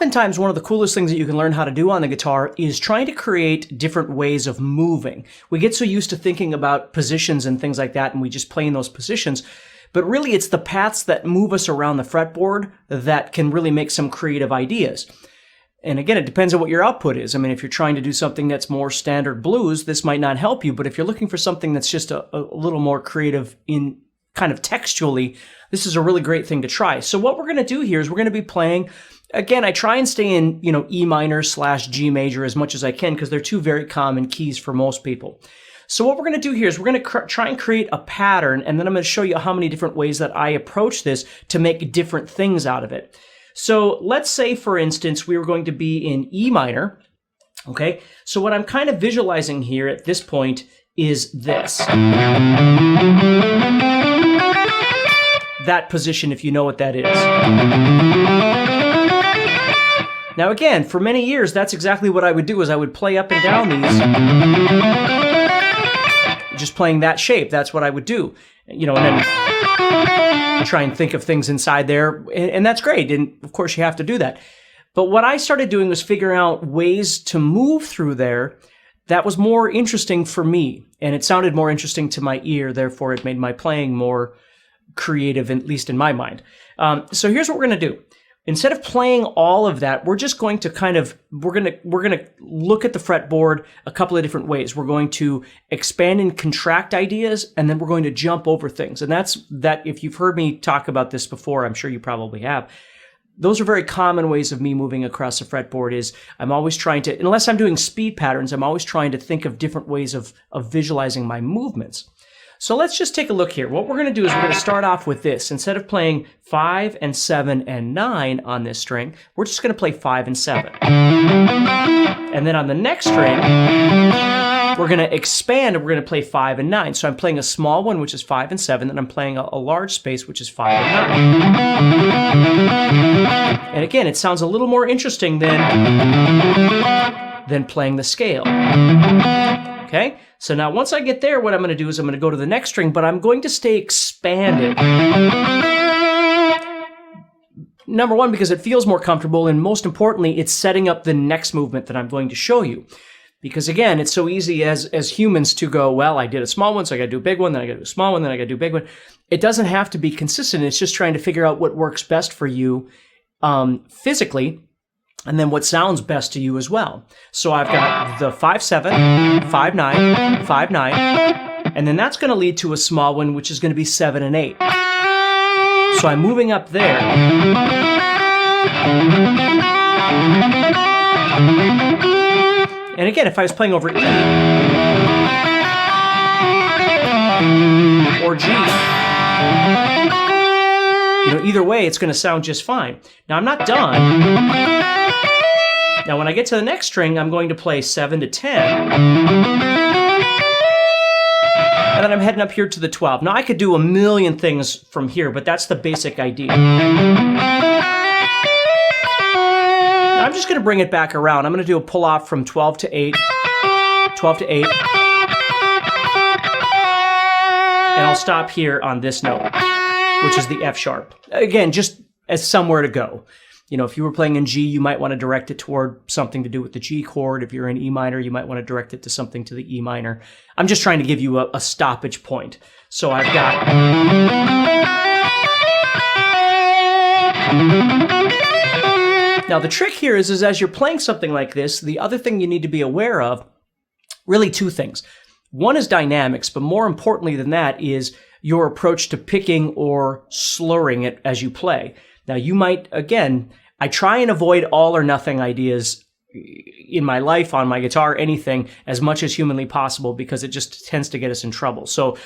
Oftentimes, one of the coolest things that you can learn how to do on the guitar is trying to create different ways of moving. We get so used to thinking about positions and things like that, and we just play in those positions. But really, it's the paths that move us around the fretboard that can really make some creative ideas. And again, it depends on what your output is. I mean, if you're trying to do something that's more standard blues, this might not help you. But if you're looking for something that's just a little more creative in kind of textually, this is a really great thing to try. So what we're going to do here is we're going to be playing. Again, I try and stay in, E minor / G major as much as I can because they're two very common keys for most people. So what we're going to do here is we're going to try and create a pattern, and then I'm going to show you how many different ways that I approach this to make different things out of it. So let's say, for instance, we were going to be in E minor, okay? So what I'm kind of visualizing here at this point is this. That position, if you know what that is. Now again, for many years, that's exactly what I would do, is I would play up and down these, just playing that shape. That's what I would do, and then try and think of things inside there, and that's great, and of course you have to do that. But what I started doing was figuring out ways to move through there that was more interesting for me, and it sounded more interesting to my ear, therefore it made my playing more creative, at least in my mind. So here's what we're going to do. Instead of playing all of that, we're just going to we're going to look at the fretboard a couple of different ways. We're going to expand and contract ideas, and then we're going to jump over things. And that's that. If you've heard me talk about this before, I'm sure you probably have. Those are very common ways of me moving across the fretboard. Is I'm always trying to, unless I'm doing speed patterns, I'm always trying to think of different ways of visualizing my movements. So let's just take a look here. What we're going to do is we're going to start off with this. Instead of playing 5 and 7 and 9 on this string, we're just going to play 5 and 7. And then on the next string, we're going to expand and we're going to play 5 and 9. So I'm playing a small one, which is 5 and 7, and I'm playing a large space, which is 5 and 9. And again, it sounds a little more interesting than playing the scale. Okay? So now once I get there, what I'm going to do is I'm going to go to the next string, but I'm going to stay expanded. Number one, because it feels more comfortable, and most importantly, it's setting up the next movement that I'm going to show you. Because again, it's so easy as humans to go, well, I did a small one, so I got to do a big one, then I got to do a small one, then I got to do a big one. It doesn't have to be consistent. It's just trying to figure out what works best for you physically, and then what sounds best to you as well. So I've got the 5-7, 5-9, 5-9, and then that's going to lead to a small one, which is going to be 7 and 8. So I'm moving up there. And again, if I was playing over E or G, either way, it's going to sound just fine. Now, I'm not done. Now, when I get to the next string, I'm going to play 7 to 10. And then I'm heading up here to the 12. Now, I could do a million things from here, but that's the basic idea. Now, I'm just going to bring it back around. I'm going to do a pull-off from 12 to 8, 12 to 8. And I'll stop here on this note, which is the F sharp. Again, just as somewhere to go. If you were playing in G, you might want to direct it toward something to do with the G chord. If you're in E minor, you might want to direct it to something to the E minor. I'm just trying to give you a stoppage point. So I've got... Now the trick here is as you're playing something like this, the other thing you need to be aware of, really two things. One is dynamics, but more importantly than that is your approach to picking or slurring it as you play. Now, you might, again, I try and avoid all or nothing ideas in my life, on my guitar, anything, as much as humanly possible, because it just tends to get us in trouble. So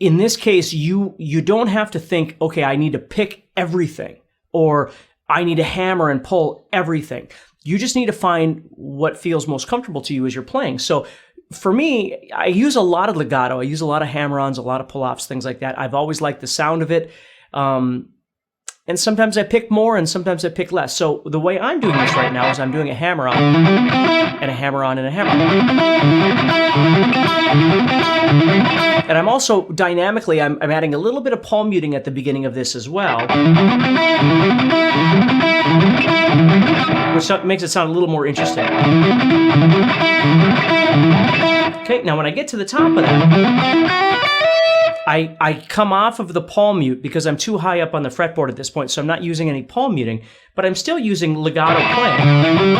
in this case, you don't have to think, okay, I need to pick everything, or I need to hammer and pull everything. You just need to find what feels most comfortable to you as you're playing. So for me, I use a lot of legato. I use a lot of hammer-ons, a lot of pull-offs, things like that. I've always liked the sound of it. And sometimes I pick more and sometimes I pick less. So the way I'm doing this right now is I'm doing a hammer-on and a hammer-on and a hammer-on. And I'm also dynamically, I'm adding a little bit of palm muting at the beginning of this as well. which makes it sound a little more interesting. Okay, now when I get to the top of that, I come off of the palm mute because I'm too high up on the fretboard at this point, so I'm not using any palm muting, but I'm still using legato playing.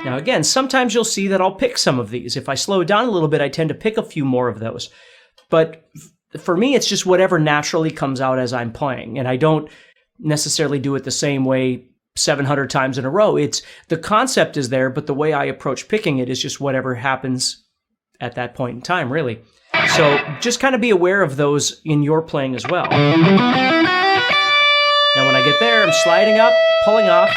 Now again, sometimes you'll see that I'll pick some of these. If I slow it down a little bit, I tend to pick a few more of those. But for me, it's just whatever naturally comes out as I'm playing, and I don't necessarily do it the same way 700 times in a row. It's the concept is there, but the way I approach picking it is just whatever happens at that point in time, really. So just kind of be aware of those in your playing as well. Now when I get there, I'm sliding up, pulling off,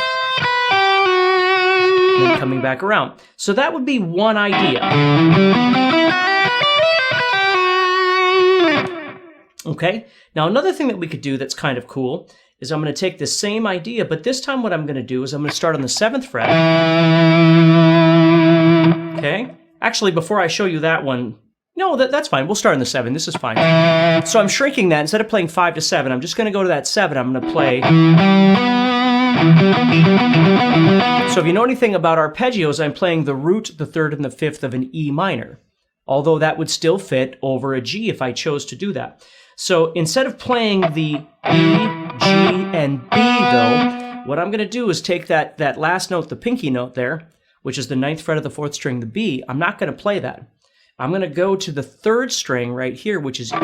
and then coming back around. So that would be one idea. Okay, now another thing that we could do that's kind of cool is I'm going to take the same idea, but this time what I'm going to do is I'm going to start on the 7th fret. Okay, actually before I show you that one, no, that's fine. We'll start on the 7. This is fine. So I'm shrinking that. Instead of playing 5 to 7, I'm just going to go to that 7. I'm going to play. So if you know anything about arpeggios, I'm playing the root, the 3rd, and the 5th of an E minor. Although that would still fit over a G if I chose to do that. So instead of playing the E, G, and B, though, what I'm going to do is take that last note, the pinky note there, which is the 9th fret of the 4th string, the B. I'm not going to play that. I'm going to go to the 3rd string right here, which is E.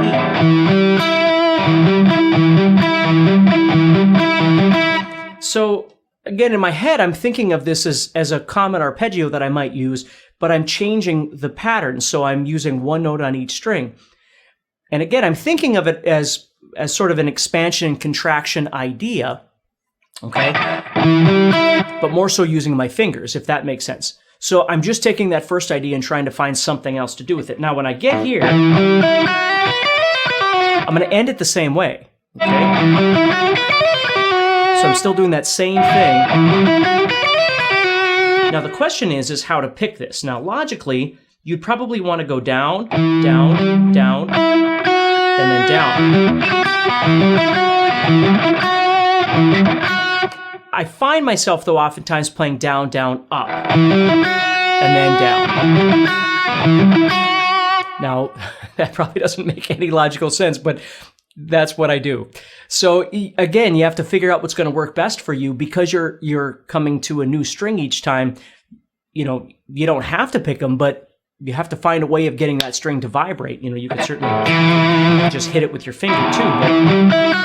So again, in my head, I'm thinking of this as a common arpeggio that I might use, but I'm changing the pattern, so I'm using one note on each string. And again, I'm thinking of it as sort of an expansion and contraction idea, okay? But more so using my fingers, if that makes sense. So I'm just taking that first idea and trying to find something else to do with it. Now, when I get here, I'm going to end it the same way, okay? So I'm still doing that same thing. Now, the question is how to pick this. Now, logically, you'd probably want to go down, down, down, and then down. I find myself, though, oftentimes playing down, down, up, and then down. Now, that probably doesn't make any logical sense, but that's what I do. So again, you have to figure out what's going to work best for you because you're coming to a new string each time. You know, you don't have to pick them, but you have to find a way of getting that string to vibrate. You know, you can certainly just hit it with your finger too, but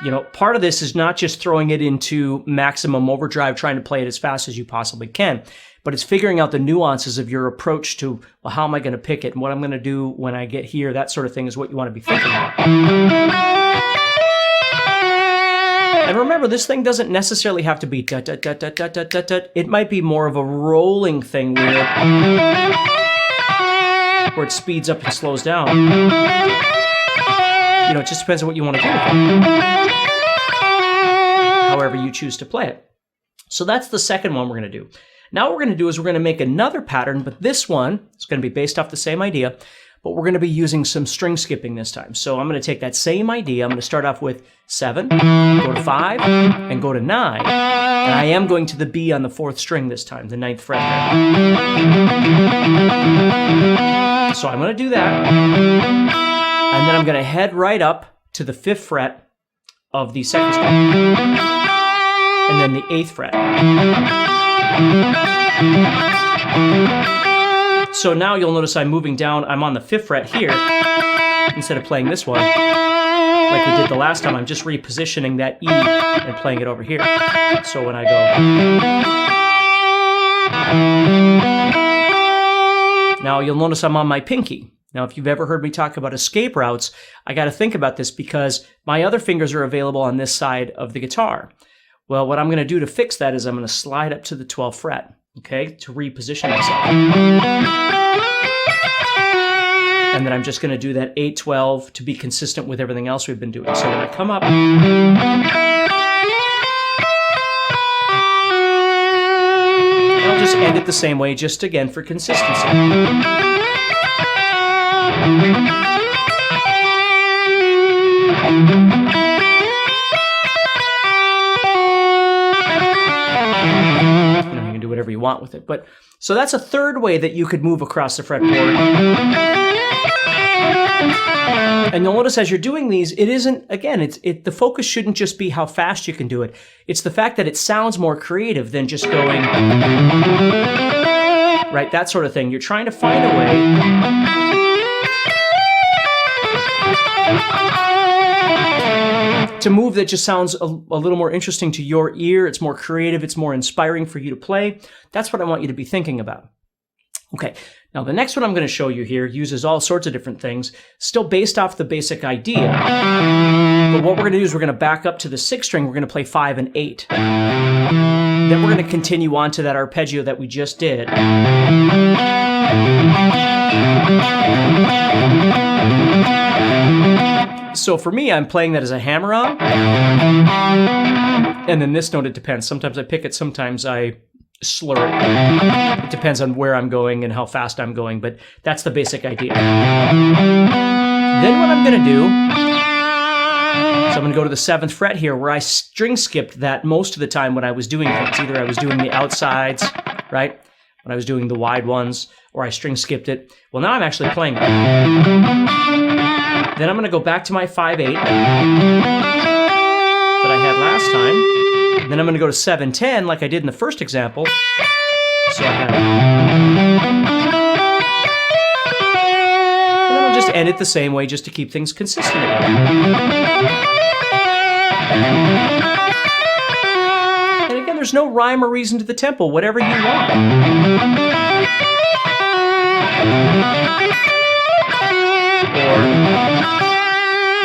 you know, part of this is not just throwing it into maximum overdrive, trying to play it as fast as you possibly can, but it's figuring out the nuances of your approach to, well, how am I going to pick it and what I'm going to do when I get here, that sort of thing is what you want to be thinking about. And remember, this thing doesn't necessarily have to be da da da da da da da da. It might be more of a rolling thing where it speeds up and slows down. You know, it just depends on what you want to do with it. However you choose to play it. So that's the second one we're going to do. Now what we're going to do is we're going to make another pattern, but this one is going to be based off the same idea, but we're going to be using some string skipping this time. So I'm going to take that same idea. I'm going to start off with 7, go to 5, and go to 9. And I am going to the B on the 4th string this time, the 9th fret there. So I'm going to do that. And then I'm going to head right up to the 5th fret of the 2nd string. And then the 8th fret. So now you'll notice I'm moving down. I'm on the 5th fret here instead of playing this one like we did the last time. I'm just repositioning that E and playing it over here. So when I go, now you'll notice I'm on my pinky. Now, if you've ever heard me talk about escape routes, I got to think about this because my other fingers are available on this side of the guitar. Well, what I'm going to do to fix that is I'm going to slide up to the 12th fret, okay, to reposition myself. And then I'm just going to do that 8, 12 to be consistent with everything else we've been doing. So when I come up, I'll just end it the same way, just again for consistency. want with it. But so that's a third way that you could move across the fretboard. And you'll notice as you're doing these, it isn't, again, the focus shouldn't just be how fast you can do it. It's the fact that it sounds more creative than just going, right, that sort of thing. You're trying to find a way to move that just sounds a little more interesting to your ear. It's more creative. It's more inspiring for you to play. That's what I want you to be thinking about. Okay, now the next one I'm going to show you here uses all sorts of different things, still based off the basic idea. But what we're going to do is we're going to back up to the 6th string. We're going to play 5 and 8. Then we're going to continue on to that arpeggio that we just did. So for me, I'm playing that as a hammer-on. And then this note, it depends. Sometimes I pick it, sometimes I slur it. It depends on where I'm going and how fast I'm going, but that's the basic idea. Then what I'm going to do, so I'm going to go to the 7th fret here, where I string skipped that most of the time when I was doing things. Either I was doing the outsides, right, when I was doing the wide ones, or I string skipped it. Well, now I'm actually playing it. Then I'm going to go back to my 5/8 that I had last time. Then I'm going to go to 7/10 like I did in the first example. So I have, and then I'll just end it the same way just to keep things consistent again. And again, there's no rhyme or reason to the tempo, whatever you want.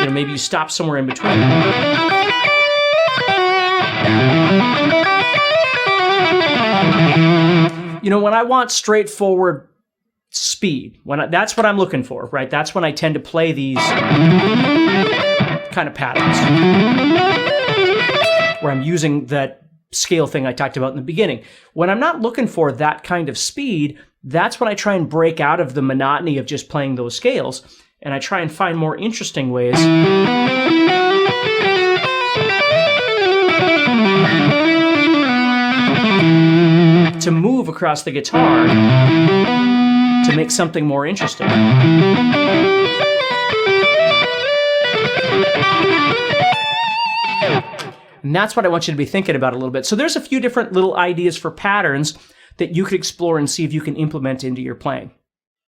Or, maybe you stop somewhere in between. When I want straightforward speed, that's what I'm looking for, right? That's when I tend to play these kind of patterns, where I'm using that scale thing I talked about in the beginning. When I'm not looking for that kind of speed, that's when I try and break out of the monotony of just playing those scales, and I try and find more interesting ways to move across the guitar to make something more interesting. And that's what I want you to be thinking about a little bit. So there's a few different little ideas for patterns that you could explore and see if you can implement into your playing.